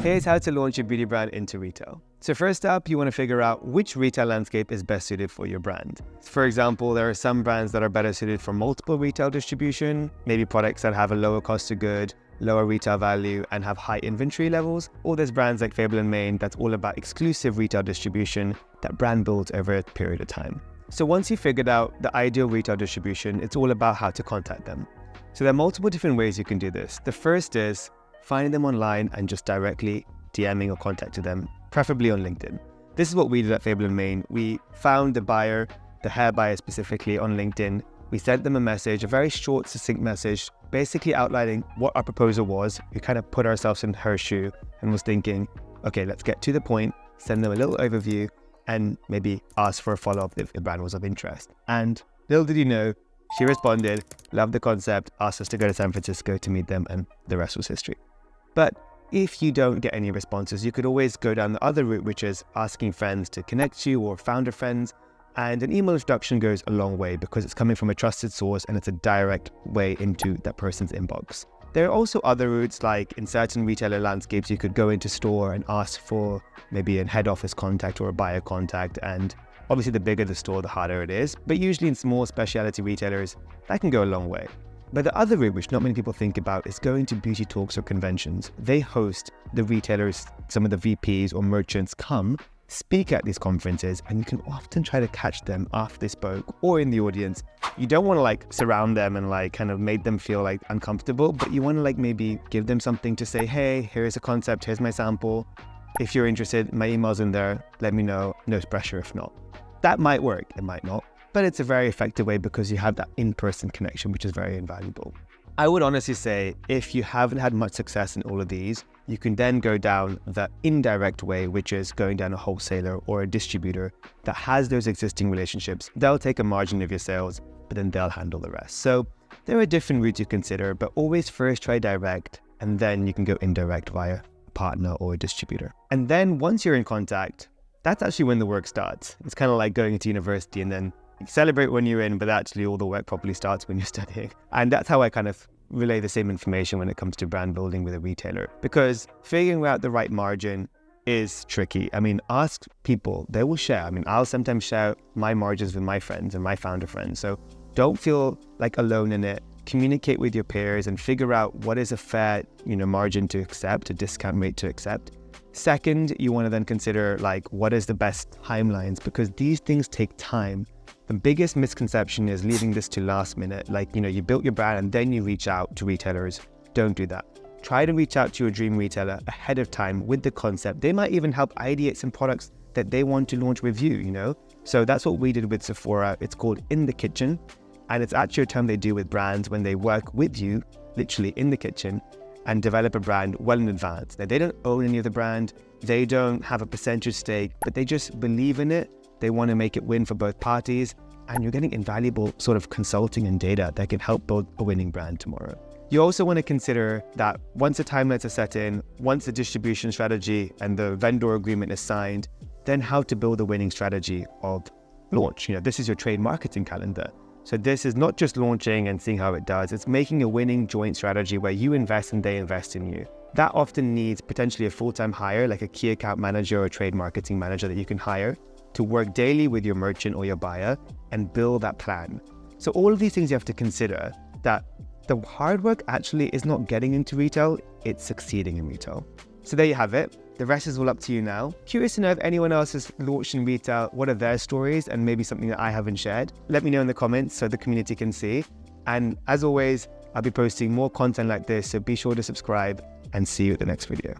Here's how to launch your beauty brand into retail. So first up, you want to figure out which retail landscape is best suited for your brand. For example, there are some brands that are better suited for multiple retail distribution, maybe products that have a lower cost of good, lower retail value, and have high inventory levels. Or there's brands like Fable Mane that's all about exclusive retail distribution that brand builds over a period of time. So once you've figured out the ideal retail distribution, it's all about how to contact them. So there are multiple different ways you can do this. The first is finding them online and just directly DMing or contacting them, preferably on LinkedIn. This is what we did at Fable Mane. We found the buyer, the hair buyer specifically, on LinkedIn. We sent them a message, a very short, succinct message, basically outlining what our proposal was. We kind of put ourselves in her shoe and was thinking, okay, let's get to the point, send them a little overview, and maybe ask for a follow-up if the brand was of interest. And little did you know, she responded, loved the concept, asked us to go to San Francisco to meet them, and the rest was history. But if you don't get any responses, you could always go down the other route, which is asking friends to connect you or founder friends. And an email introduction goes a long way because it's coming from a trusted source and it's a direct way into that person's inbox. There are also other routes, like in certain retailer landscapes, you could go into store and ask for maybe a head office contact or a buyer contact. And obviously the bigger the store, the harder it is. But usually in small specialty retailers, that can go a long way. But the other route, which not many people think about, is going to beauty talks or conventions. They host the retailers, some of the VPs or merchants come, speak at these conferences, and you can often try to catch them after they spoke or in the audience. You don't want to surround them and kind of make them feel uncomfortable, but you want to maybe give them something to say, hey, here's a concept, here's my sample. If you're interested, my email's in there, let me know, no pressure if not. That might work, it might not. But it's a very effective way because you have that in-person connection, which is very invaluable. I would honestly say if you haven't had much success in all of these, you can then go down the indirect way, which is going down a wholesaler or a distributor that has those existing relationships. They'll take a margin of your sales, but then they'll handle the rest. So there are different routes you consider, but always first try direct, and then you can go indirect via a partner or a distributor. And then once you're in contact, that's actually when the work starts. It's kind of like going into university and then you celebrate when you're in, but actually all the work probably starts when you're studying. And that's how I kind of relay the same information when it comes to brand building with a retailer, because figuring out the right margin is tricky. I mean, ask people, they will share. I mean, I'll sometimes share my margins with my friends and my founder friends. So don't feel alone in it. Communicate with your peers and figure out what is a fair, margin to accept, a discount rate to accept. Second, you want to then consider what is the best timelines, because these things take time. The biggest misconception is leaving this to last minute. You built your brand and then you reach out to retailers. Don't do that. Try to reach out to your dream retailer ahead of time with the concept. They might even help ideate some products that they want to launch with you, So that's what we did with Sephora. It's called In the Kitchen. And it's actually a term they do with brands when they work with you, literally in the kitchen, and develop a brand well in advance. Now, they don't own any of the brand. They don't have a percentage stake, but they just believe in it. They want to make it win for both parties, and you're getting invaluable sort of consulting and data that can help build a winning brand tomorrow. You also want to consider that once the timelines are set in, once the distribution strategy and the vendor agreement is signed, then how to build a winning strategy of launch. This is your trade marketing calendar. So this is not just launching and seeing how it does, it's making a winning joint strategy where you invest and they invest in you. That often needs potentially a full-time hire, like a key account manager or a trade marketing manager that you can hire to work daily with your merchant or your buyer and build that plan. So all of these things you have to consider, that the hard work actually is not getting into retail, it's succeeding in retail. So there you have it. The rest is all up to you now. Curious to know if anyone else has launched in retail, what are their stories and maybe something that I haven't shared. Let me know in the comments so the community can see. And as always, I'll be posting more content like this, so be sure to subscribe and see you at the next video.